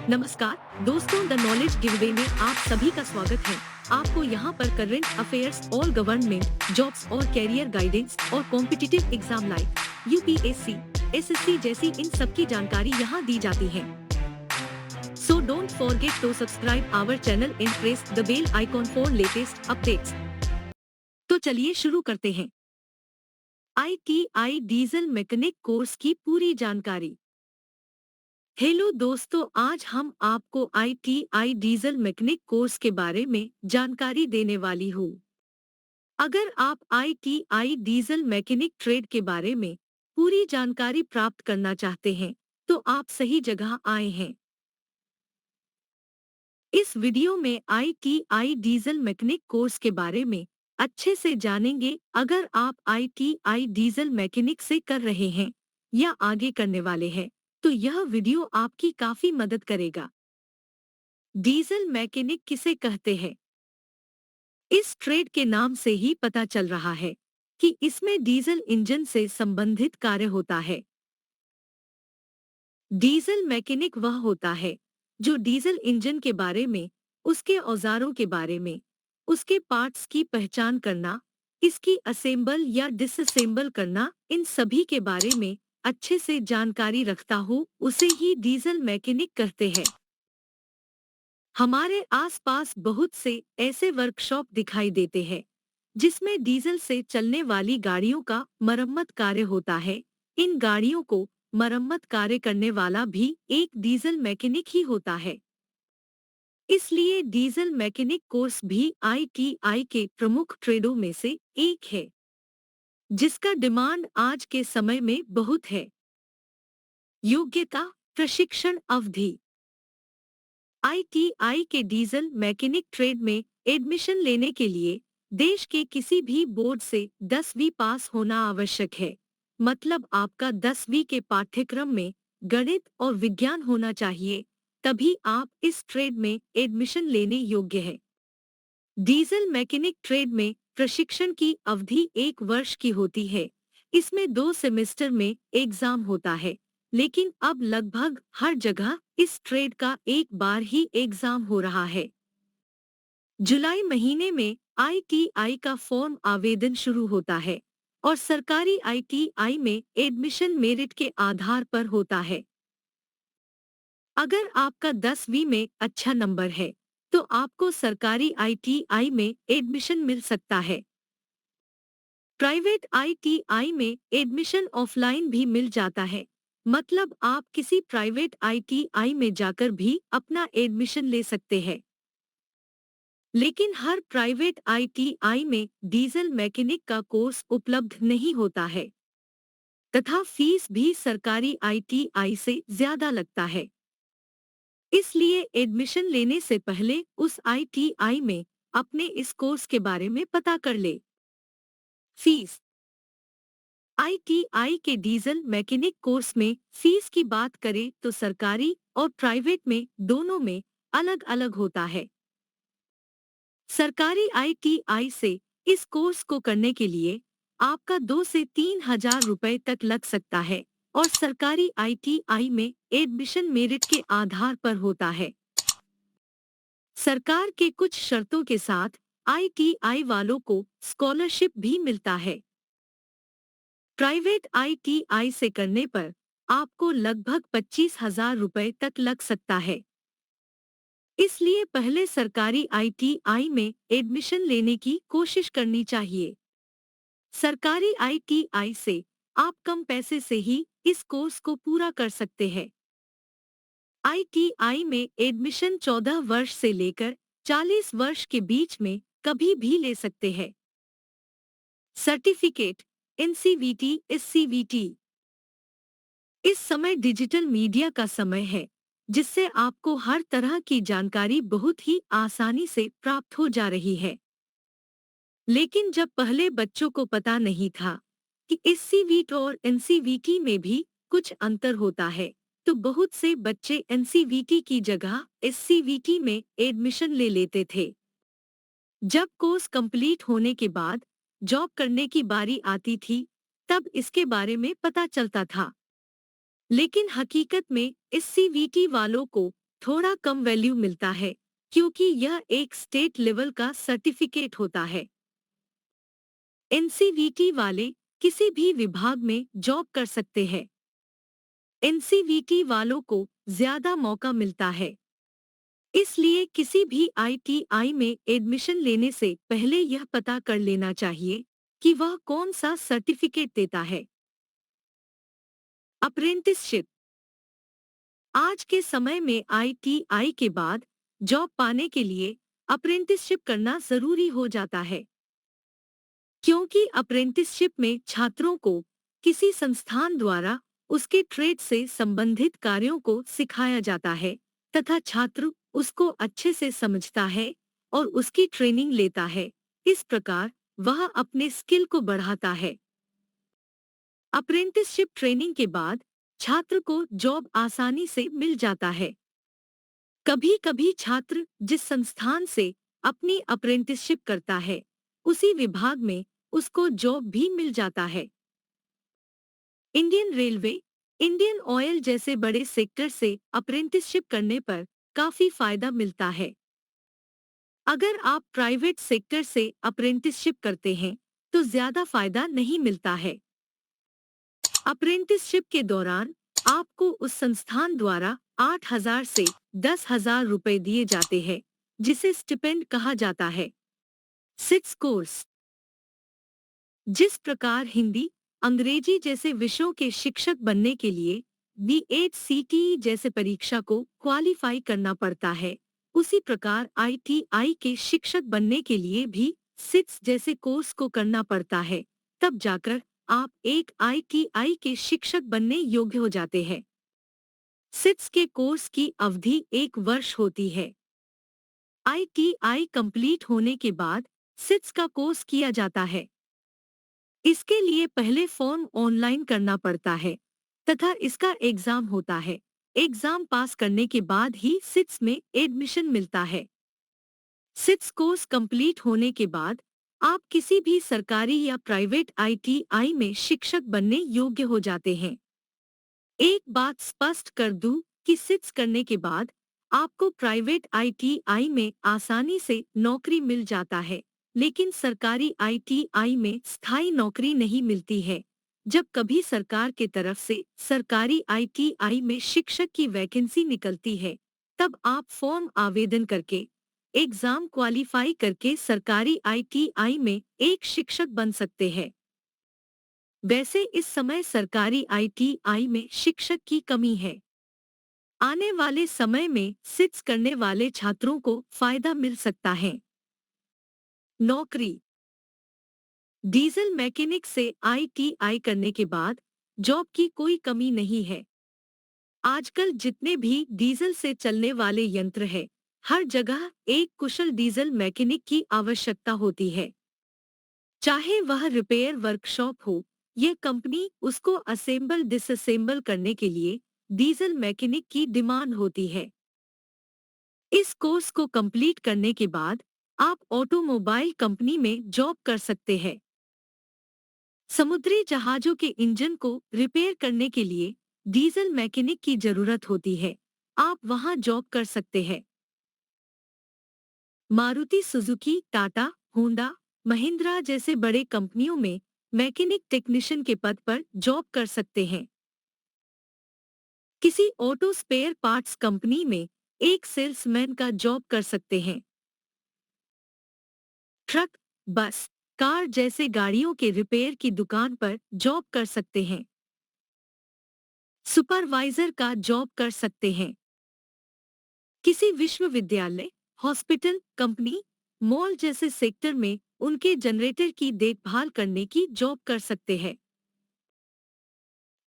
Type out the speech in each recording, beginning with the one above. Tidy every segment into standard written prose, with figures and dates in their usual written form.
नमस्कार दोस्तों, the knowledge giveaway में आप सभी का स्वागत है। आपको यहाँ पर करंट अफेयर्स और गवर्नमेंट जॉब्स और कैरियर गाइडेंस और competitive exam like UPSC, SSC जैसी इन सब की जानकारी यहाँ दी जाती है। So don't forget to subscribe our channel and press the bell icon for latest updates. तो चलिए शुरू करते हैं। ITI डीजल मैकेनिक कोर्स की पूरी जानकारी। हेलो दोस्तों, आज हम आपको ITI डीजल मैकेनिक कोर्स के बारे में जानकारी देने वाली हूँ। अगर आप ITI डीजल मैकेनिक ट्रेड के बारे में पूरी जानकारी प्राप्त करना चाहते हैं, तो आप सही जगह आए हैं। इस वीडियो में ITI डीजल मैकेनिक कोर्स के बारे में अच्छे से जानेंगे। अगर आप ITI डीजल मैकेनिक से कर रहे हैं या आगे करने वाले हैं, तो यह वीडियो आपकी काफी मदद करेगा। डीजल मैकेनिक किसे कहते हैं? इस ट्रेड के नाम से ही पता चल रहा है कि इसमें डीजल इंजन से संबंधित कार्य होता है। डीजल मैकेनिक वह होता है जो डीजल इंजन के बारे में, उसके औजारों के बारे में, उसके पार्ट्स की पहचान करना, इसकी असेंबल या डिसअसेंबल करना, इन सभी के बारे में अच्छे से जानकारी रखता हो, उसे ही डीजल मैकेनिक कहते हैं। हमारे आसपास बहुत से ऐसे वर्कशॉप दिखाई देते हैं जिसमें डीजल से चलने वाली गाड़ियों का मरम्मत कार्य होता है। इन गाड़ियों को मरम्मत कार्य करने वाला भी एक डीजल मैकेनिक ही होता है। इसलिए डीजल मैकेनिक कोर्स भी ITI के प्रमुख ट्रेडों में से एक है, जिसका डिमांड आज के समय में बहुत है। योग्यता, प्रशिक्षण अवधि। ITI के डीजल मैकेनिक ट्रेड में एडमिशन लेने के लिए देश के किसी भी बोर्ड से 10वीं पास होना आवश्यक है। मतलब आपका 10वीं के पाठ्यक्रम में गणित और विज्ञान होना चाहिए, तभी आप इस ट्रेड में एडमिशन लेने योग्य है। डीजल मैकेनिक ट्रेड में प्रशिक्षण की अवधि 1 वर्ष की होती है। इसमें 2 सेमेस्टर में एग्जाम होता है, लेकिन अब लगभग हर जगह इस ट्रेड का एक बार ही एग्जाम हो रहा है। जुलाई महीने में ITI का फॉर्म आवेदन शुरू होता है और सरकारी ITI में एडमिशन मेरिट के आधार पर होता है। अगर आपका 10वीं में अच्छा नंबर है, तो आपको सरकारी ITI में एडमिशन मिल सकता है। प्राइवेट ITI में एडमिशन ऑफलाइन भी मिल जाता है, मतलब आप किसी प्राइवेट ITI में जाकर भी अपना एडमिशन ले सकते हैं। लेकिन हर प्राइवेट ITI में डीजल मैकेनिक का कोर्स उपलब्ध नहीं होता है, तथा फीस भी सरकारी ITI से ज्यादा लगता है। इसलिए एडमिशन लेने से पहले उस ITI में अपने इस कोर्स के बारे में पता कर ले। फीस। ITI के डीजल मैकेनिक कोर्स में फीस की बात करें तो सरकारी और प्राइवेट में दोनों में अलग अलग होता है। सरकारी ITI से इस कोर्स को करने के लिए आपका 2 से 3 हजार रुपए तक लग सकता है और सरकारी ITI में एडमिशन मेरिट के आधार पर होता है। सरकार के कुछ शर्तों के साथ ITI वालों को स्कॉलरशिप भी मिलता है। प्राइवेट ITI से करने पर आपको लगभग 25,000 रुपए तक लग सकता है। इसलिए पहले सरकारी ITI में एडमिशन लेने की कोशिश करनी चाहिए। सरकारी ITI से आप कम पैसे से ही इस कोर्स को पूरा कर सकते हैं। ITI में एडमिशन 14 वर्ष से लेकर 40 वर्ष के बीच में कभी भी ले सकते हैं। Certificate, NCVT, SCVT। इस समय डिजिटल मीडिया का समय है, जिससे आपको हर तरह की जानकारी बहुत ही आसानी से प्राप्त हो जा रही है। लेकिन जब पहले बच्चों को पता नहीं था कि SCVT और NCVT में भी कुछ अंतर होता है, तो बहुत से बच्चे NCVT की जगह SCVT में एडमिशन ले लेते थे। जब कोर्स कंप्लीट होने के बाद जॉब करने की बारी आती थी, तब इसके बारे में पता चलता था। लेकिन हकीकत में SCVT वालों को थोड़ा कम वैल्यू मिलता है क्योंकि यह एक स्टेट लेवल का सर्टिफिकेट होता है। एनसीवीटी वाले किसी भी विभाग में जॉब कर सकते हैं। एनसीवीटी वालों को ज्यादा मौका मिलता है। इसलिए किसी भी आईटीआई में एडमिशन लेने से पहले यह पता कर लेना चाहिए कि वह कौन सा सर्टिफिकेट देता है। अप्रेंटिसशिप। आज के समय में आईटीआई के बाद जॉब पाने के लिए अप्रेंटिसशिप करना जरूरी हो जाता है, क्योंकि अप्रेंटिसशिप में छात्रों को किसी संस्थान द्वारा उसके ट्रेड से संबंधित कार्यों को सिखाया जाता है तथा छात्र उसको अच्छे से समझता है और उसकी ट्रेनिंग लेता है। इस प्रकार वह अपने स्किल को बढ़ाता है। अप्रेंटिसशिप ट्रेनिंग के बाद छात्र को जॉब आसानी से मिल जाता है। कभी-कभी छात्र जिस संस्थान से अपनी अप्रेंटिसशिप करता है, उसी विभाग में उसको जॉब भी मिल जाता है। इंडियन रेलवे, इंडियन ऑयल जैसे बड़े सेक्टर से अप्रेंटिसशिप करने पर काफी फायदा मिलता है। अगर आप प्राइवेट सेक्टर से अप्रेंटिसशिप करते हैं, तो ज्यादा फायदा नहीं मिलता है। अप्रेंटिसशिप के दौरान आपको उस संस्थान द्वारा 8,000 से 10,000 रुपए दिए जाते हैं, जिसे स्टिपेंड कहा जाता है। Six course. जिस प्रकार हिंदी, अंग्रेजी जैसे विषयों के शिक्षक बनने के लिए बीएड-सीटीई जैसे परीक्षा को क्वालिफाई करना पड़ता है, उसी प्रकार आईटीआई के शिक्षक बनने के लिए भी सिक्स जैसे कोर्स को करना पड़ता है। तब जाकर आप एक आईटीआई के शिक्षक बनने योग्य हो जाते हैं। सिक्स के कोर्स की अवधि 1 वर्ष होती है। आईटीआई कंप्लीट होने के बाद सिक्स का कोर्स किया जाता है। इसके लिए पहले फॉर्म ऑनलाइन करना पड़ता है तथा इसका एग्जाम होता है। एग्जाम पास करने के बाद ही सिक्स में एडमिशन मिलता है। सिक्स कोर्स कंप्लीट होने के बाद आप किसी भी सरकारी या प्राइवेट आईटीआई में शिक्षक बनने योग्य हो जाते हैं। एक बात स्पष्ट कर दूं कि सिक्स करने के बाद आपको प्राइवेट आईटीआई में आसानी से नौकरी मिल जाता है, लेकिन सरकारी आईटीआई में स्थायी नौकरी नहीं मिलती है। जब कभी सरकार के तरफ से सरकारी आईटीआई में शिक्षक की वैकेंसी निकलती है, तब आप फॉर्म आवेदन करके एग्जाम क्वालिफाई करके सरकारी आईटीआई में एक शिक्षक बन सकते हैं। वैसे इस समय सरकारी आईटीआई में शिक्षक की कमी है। आने वाले समय में सिक्स करने वाले छात्रों को फायदा मिल सकता है। नौकरी। डीजल मैकेनिक से आईटीआई करने के बाद जॉब की कोई कमी नहीं है। आजकल जितने भी डीजल से चलने वाले यंत्र हैं, हर जगह एक कुशल डीजल मैकेनिक की आवश्यकता होती है। चाहे वह रिपेयर वर्कशॉप हो या कंपनी, उसको असेंबल डिसअसेंबल करने के लिए डीजल मैकेनिक की डिमांड होती है। इस कोर्स को कंप्लीट करने के बाद आप ऑटोमोबाइल कंपनी में जॉब कर सकते हैं। समुद्री जहाजों के इंजन को रिपेयर करने के लिए डीजल मैकेनिक की जरूरत होती है। आप वहां जॉब कर सकते हैं। मारुति सुजुकी, टाटा, होंडा, महिंद्रा जैसे बड़े कंपनियों में मैकेनिक टेक्नीशियन के पद पर जॉब कर सकते हैं। किसी ऑटो स्पेयर पार्ट्स कंपनी में एक सेल्समैन का जॉब कर सकते हैं। ट्रक, बस, कार जैसे गाड़ियों के रिपेयर की दुकान पर जॉब कर सकते हैं। सुपरवाइजर का जॉब कर सकते हैं। किसी विश्वविद्यालय, हॉस्पिटल, कंपनी, मॉल जैसे सेक्टर में उनके जनरेटर की देखभाल करने की जॉब कर सकते हैं।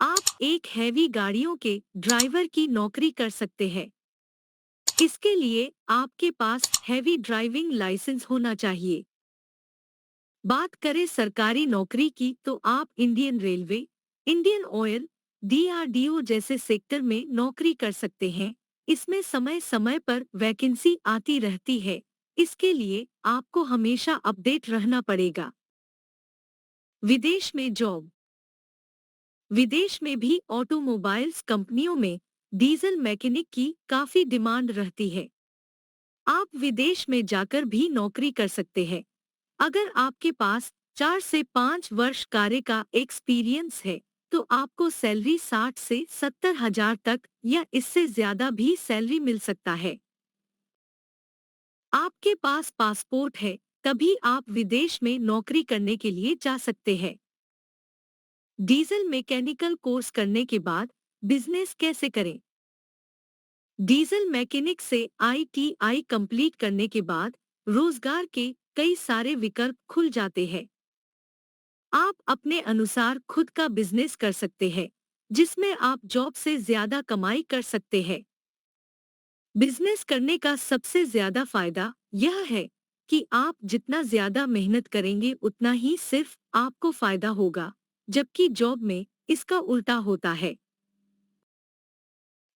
आप एक हैवी गाड़ियों के ड्राइवर की नौकरी कर सकते हैं। इसके लिए आपके पास हैवी ड्राइविंग लाइसेंस होना चाहिए। बात करें सरकारी नौकरी की, तो आप Indian railway, Indian oil, DRDO जैसे सेक्टर में नौकरी कर सकते हैं। इसमें समय समय पर वैकेंसी आती रहती है, इसके लिए आपको हमेशा अपडेट रहना पड़ेगा। विदेश में जॉब। विदेश में भी ऑटोमोबाइल्स कंपनियों में डीजल मैकेनिक की काफी डिमांड रहती है। आप विदेश में जाकर भी नौकरी कर सकते हैं। अगर आपके पास 4 से 5 वर्ष कार्य का एक्सपीरियंस है, तो आपको सैलरी 60 से 70 हजार तक या इससे ज्यादा भी सैलरी मिल सकता है। आपके पास पासपोर्ट है, तभी आप विदेश में नौकरी करने के लिए जा सकते हैं। डीजल मैकेनिकल कोर्स करने के बाद बिजनेस कैसे करें? डीजल मैकेनिक से आईटीआई कंप्लीट करने के बाद रोजगार के कई सारे विकल्प खुल जाते हैं। आप अपने अनुसार खुद का बिजनेस कर सकते हैं, जिसमें आप जॉब से ज्यादा कमाई कर सकते हैं। बिजनेस करने का सबसे ज्यादा फायदा यह है कि आप जितना ज्यादा मेहनत करेंगे उतना ही सिर्फ आपको फायदा होगा, जबकि जॉब में इसका उल्टा होता है।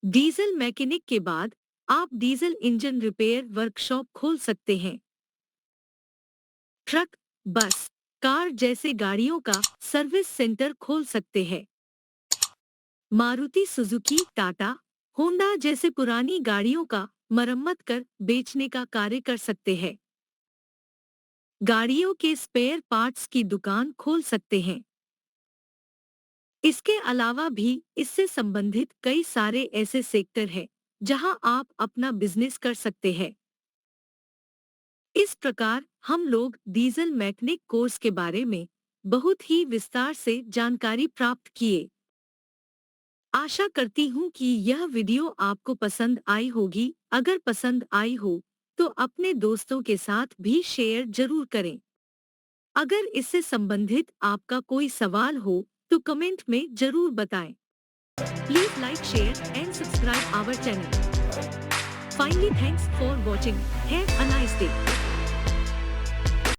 डीजल मैकेनिक के बाद आप डीजल इंजन रिपेयर वर्कशॉप खोल सकते हैं। ट्रक, बस, कार जैसे गाड़ियों का सर्विस सेंटर खोल सकते हैं। मारुति सुजुकी, टाटा, होंडा जैसे पुरानी गाड़ियों का मरम्मत कर बेचने का कार्य कर सकते हैं। गाड़ियों के स्पेयर पार्ट्स की दुकान खोल सकते हैं। इसके अलावा भी इससे संबंधित कई सारे ऐसे सेक्टर हैं जहां आप अपना बिजनेस कर सकते हैं। इस प्रकार हम लोग डीजल मैकेनिक कोर्स के बारे में बहुत ही विस्तार से जानकारी प्राप्त किए। आशा करती हूँ कि यह वीडियो आपको पसंद आई होगी। अगर पसंद आई हो तो अपने दोस्तों के साथ भी शेयर जरूर करें। अगर इससे संबंधित आपका कोई सवाल हो तो कमेंट में जरूर बताएं। Please like, share and subscribe our channel. Finally, thanks for watching. Have a nice day.